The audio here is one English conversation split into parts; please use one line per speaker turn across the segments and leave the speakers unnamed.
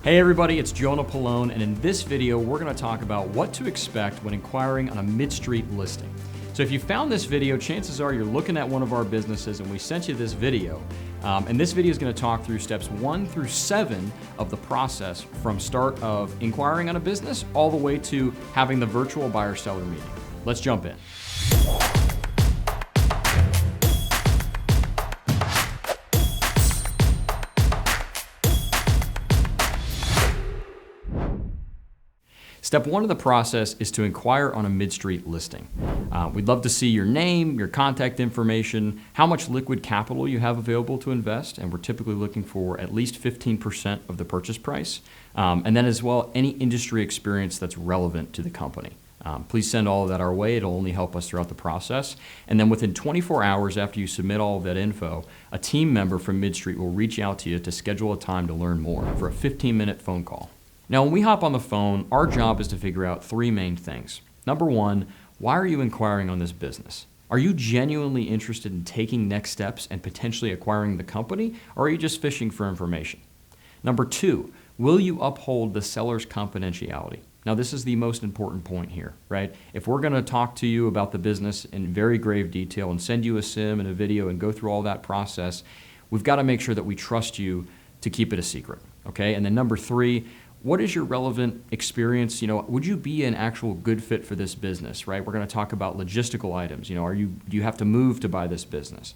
Hey everybody, it's Jonah Pallone, and in this video, we're gonna talk about what to expect when inquiring on a mid-street listing. So if you found this video, chances are you're looking at one of our businesses and we sent you this video. And this video is gonna talk through steps 1 through 7 of the process from start of inquiring on a business all the way to having the virtual buyer-seller meeting. Let's jump in. Step 1 of the process is to inquire on a mid-street listing. We'd love to see your name, your contact information, how much liquid capital you have available to invest, and we're typically looking for at least 15% of the purchase price, and then as well any industry experience that's relevant to the company. Please send all of that our way. It'll only help us throughout the process. And then within 24 hours after you submit all of that info, a team member from MidStreet will reach out to you to schedule a time to learn more for a 15-minute phone call. Now, when we hop on the phone, our job is to figure out 3 main things. Number 1, why are you inquiring on this business? Are you genuinely interested in taking next steps and potentially acquiring the company, or are you just fishing for information? Number 2, will you uphold the seller's confidentiality? Now, this is the most important point here, right? If we're going to talk to you about the business in very grave detail and send you a sim and a video and go through all that process, we've got to make sure that we trust you to keep it a secret, okay? And then number 3, what is your relevant experience? Would you be an actual good fit for this business, right? We're going to talk about logistical items. Do you have to move to buy this business?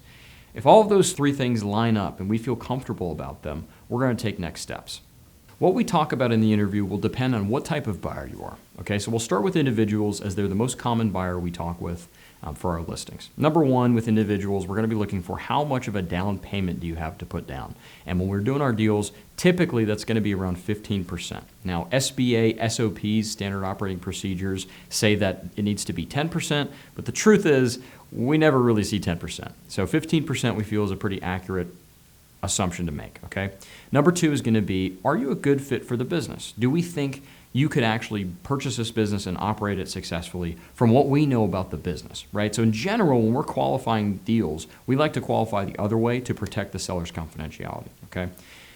If all of those 3 things line up and we feel comfortable about them, we're going to take next steps. What we talk about in the interview will depend on what type of buyer you are. Okay, so we'll start with individuals as they're the most common buyer we talk with for our listings. Number 1, with individuals, we're going to be looking for how much of a down payment do you have to put down. And when we're doing our deals, typically that's going to be around 15%. Now, SBA, SOPs, standard operating procedures, say that it needs to be 10%, but the truth is we never really see 10%. So 15% we feel is a pretty accurate assumption to make, okay? Number 2 is going to be, are you a good fit for the business? Do we think you could actually purchase this business and operate it successfully from what we know about the business, right? So in general, when we're qualifying deals, we like to qualify the other way to protect the seller's confidentiality, okay?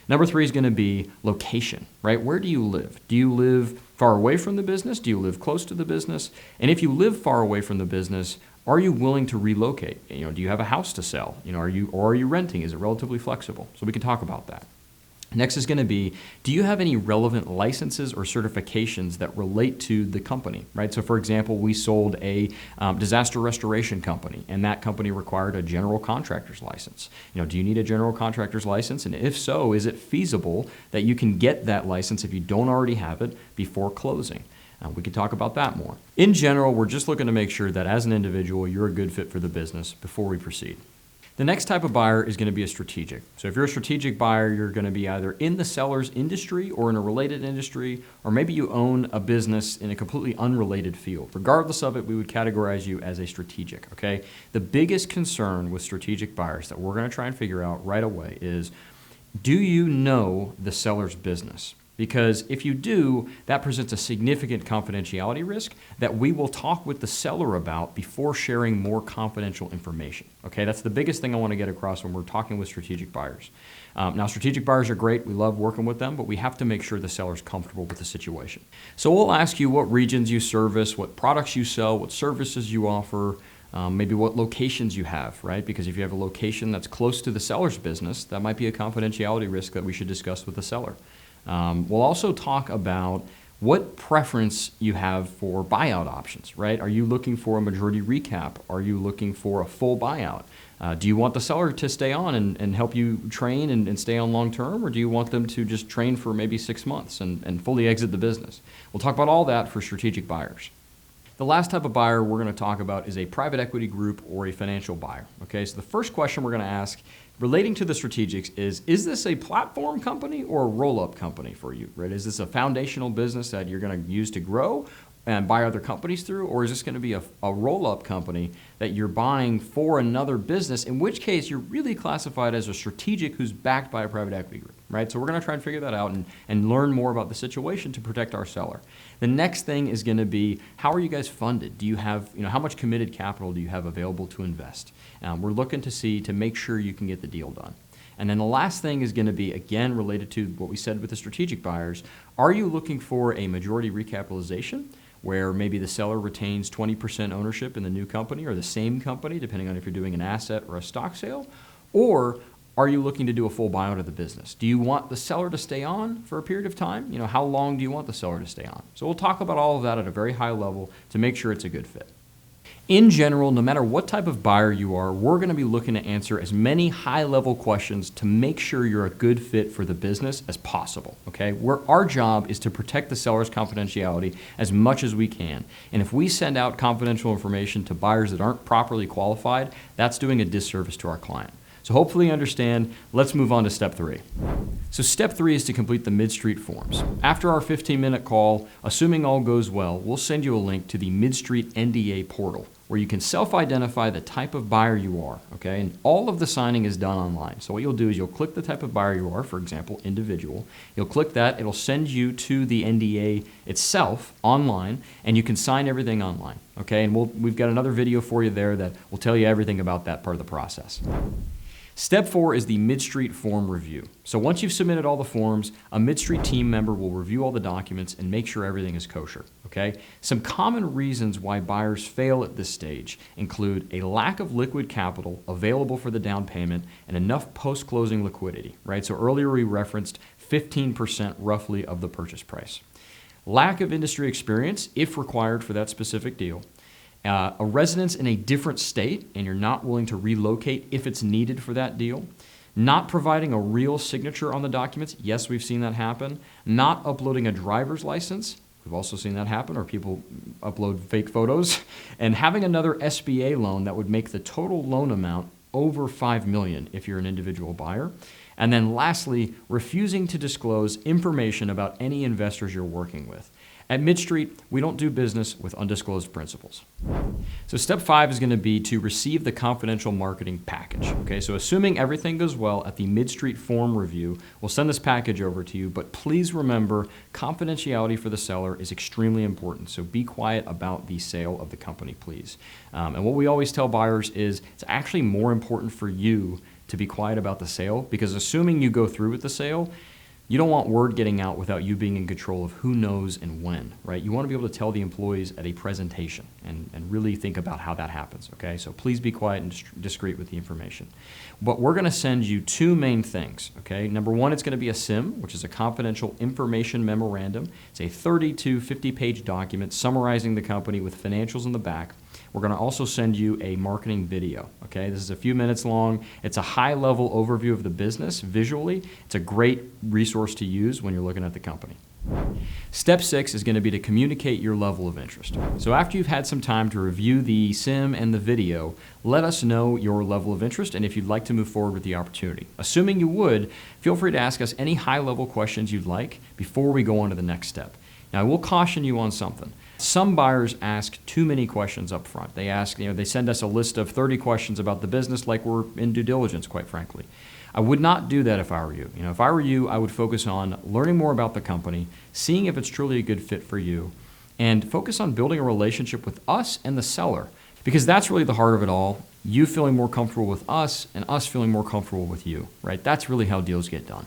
Number 3 is going to be location, right? Where do you live? Do you live far away from the business? Do you live close to the business? And if you live far away from the business, are you willing to relocate? Do you have a house to sell? Are you renting? Is it relatively flexible? So we can talk about that. Next is going to be, do you have any relevant licenses or certifications that relate to the company, right? So for example, we sold a disaster restoration company, and that company required a general contractor's license. Do you need a general contractor's license? And if so, is it feasible that you can get that license if you don't already have it before closing? We can talk about that more. In general, we're just looking to make sure that as an individual, you're a good fit for the business before we proceed. The next type of buyer is going to be a strategic. So if you're a strategic buyer, you're going to be either in the seller's industry or in a related industry, or maybe you own a business in a completely unrelated field. Regardless of it, we would categorize you as a strategic, okay? The biggest concern with strategic buyers that we're going to try and figure out right away is, do you know the seller's business? Because if you do, that presents a significant confidentiality risk that we will talk with the seller about before sharing more confidential information. Okay, that's the biggest thing I want to get across when we're talking with strategic buyers. Now, strategic buyers are great. We love working with them, but we have to make sure the seller's comfortable with the situation. So we'll ask you what regions you service, what products you sell, what services you offer, maybe what locations you have, right? Because if you have a location that's close to the seller's business, that might be a confidentiality risk that we should discuss with the seller. We'll also talk about what preference you have for buyout options, right? Are you looking for a majority recap? Are you looking for a full buyout? Do you want the seller to stay on and help you train and stay on long term, or do you want them to just train for maybe 6 months and fully exit the business? We'll talk about all that for strategic buyers. The last type of buyer we're going to talk about is a private equity group or a financial buyer. Okay, so the first question we're going to ask relating to the strategics is this a platform company or a roll-up company for you, right? Is this a foundational business that you're going to use to grow and buy other companies through, or is this going to be a roll-up company that you're buying for another business, in which case you're really classified as a strategic who's backed by a private equity group, right? So we're going to try and figure that out and learn more about the situation to protect our seller. The next thing is going to be, how are you guys funded? Do you have, how much committed capital do you have available to invest? We're looking to make sure you can get the deal done. And then the last thing is going to be, again, related to what we said with the strategic buyers. Are you looking for a majority recapitalization, where maybe the seller retains 20% ownership in the new company or the same company, depending on if you're doing an asset or a stock sale? Or are you looking to do a full buyout of the business? Do you want the seller to stay on for a period of time? How long do you want the seller to stay on? So we'll talk about all of that at a very high level to make sure it's a good fit. In general, no matter what type of buyer you are, we're going to be looking to answer as many high-level questions to make sure you're a good fit for the business as possible, okay? Our job is to protect the seller's confidentiality as much as we can. And if we send out confidential information to buyers that aren't properly qualified, that's doing a disservice to our client. So hopefully you understand. Let's move on to step 3. So step 3 is to complete the MidStreet Forms. After our 15-minute call, assuming all goes well, we'll send you a link to the MidStreet NDA portal, where you can self-identify the type of buyer you are, okay? And all of the signing is done online. So what you'll do is you'll click the type of buyer you are, for example, individual. You'll click that, it'll send you to the NDA itself online, and you can sign everything online, okay? And we've got another video for you there that will tell you everything about that part of the process. Step 4 is the MidStreet form review. So once you've submitted all the forms, a MidStreet team member will review all the documents and make sure everything is kosher, okay? Some common reasons why buyers fail at this stage include a lack of liquid capital available for the down payment and enough post-closing liquidity, right? So earlier we referenced 15% roughly of the purchase price. Lack of industry experience, if required for that specific deal. A residence in a different state and you're not willing to relocate if it's needed for that deal. Not providing a real signature on the documents. Yes, we've seen that happen. Not uploading a driver's license. We've also seen that happen, or people upload fake photos. And having another SBA loan that would make the total loan amount over $5 million if you're an individual buyer. And then lastly, refusing to disclose information about any investors you're working with. At MidStreet, we don't do business with undisclosed principals. So step 5 is going to be to receive the confidential marketing package. Okay, so assuming everything goes well at the MidStreet form review, we'll send this package over to you, but please remember, confidentiality for the seller is extremely important. So be quiet about the sale of the company, please. And what we always tell buyers is it's actually more important for you to be quiet about the sale, because assuming you go through with the sale, you don't want word getting out without you being in control of who knows and when, right? You want to be able to tell the employees at a presentation and really think about how that happens, okay? So please be quiet and discreet with the information. But we're going to send you 2 main things, okay? Number 1, it's going to be a SIM, which is a confidential information memorandum. It's a 30 to 50-page document summarizing the company with financials in the back. We're going to also send you a marketing video, okay? This is a few minutes long. It's a high-level overview of the business visually. It's a great resource to use when you're looking at the company. Step 6 is going to be to communicate your level of interest. So after you've had some time to review the SIM and the video, let us know your level of interest and if you'd like to move forward with the opportunity. Assuming you would, feel free to ask us any high-level questions you'd like before we go on to the next step. Now, I will caution you on something. Some buyers ask too many questions up front. They send us a list of 30 questions about the business like we're in due diligence, quite frankly. I would not do that if I were you. If I were you, I would focus on learning more about the company, seeing if it's truly a good fit for you, and focus on building a relationship with us and the seller, because that's really the heart of it all. You feeling more comfortable with us and us feeling more comfortable with you, right? That's really how deals get done.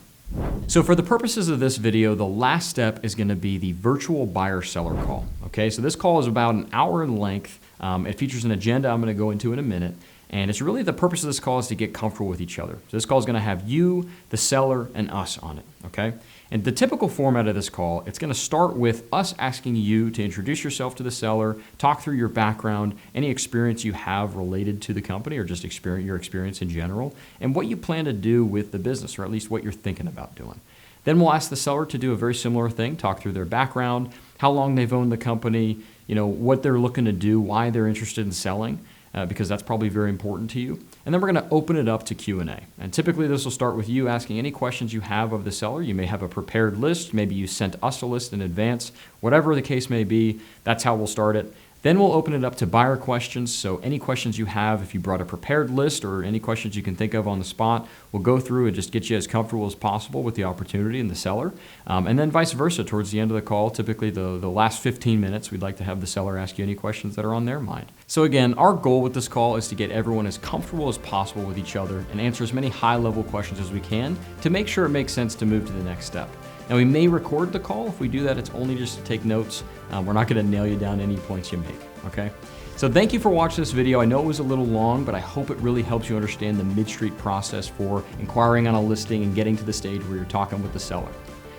So for the purposes of this video, the last step is going to be the virtual buyer-seller call. Okay, so this call is about an hour in length. It features an agenda I'm going to go into in a minute. And it's really the purpose of this call is to get comfortable with each other. So this call is going to have you, the seller, and us on it, okay? And the typical format of this call, it's going to start with us asking you to introduce yourself to the seller, talk through your background, any experience you have related to the company or just your experience in general, and what you plan to do with the business, or at least what you're thinking about doing. Then we'll ask the seller to do a very similar thing, talk through their background, how long they've owned the company, what they're looking to do, why they're interested in selling. Because that's probably very important to you. And then we're going to open it up to Q&A. And typically this will start with you asking any questions you have of the seller. You may have a prepared list. Maybe you sent us a list in advance. Whatever the case may be, that's how we'll start it. Then we'll open it up to buyer questions. So any questions you have, if you brought a prepared list or any questions you can think of on the spot, we'll go through and just get you as comfortable as possible with the opportunity and the seller. And then vice versa, towards the end of the call, typically the last 15 minutes, we'd like to have the seller ask you any questions that are on their mind. So again, our goal with this call is to get everyone as comfortable as possible with each other and answer as many high-level questions as we can to make sure it makes sense to move to the next step. Now, we may record the call. If we do that, it's only just to take notes. We're not going to nail you down any points you make, okay? So thank you for watching this video. I know it was a little long, but I hope it really helps you understand the MidStreet process for inquiring on a listing and getting to the stage where you're talking with the seller.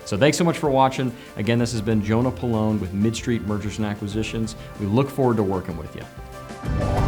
So thanks so much for watching. Again, this has been Jonah Pallone with MidStreet Mergers and Acquisitions. We look forward to working with you.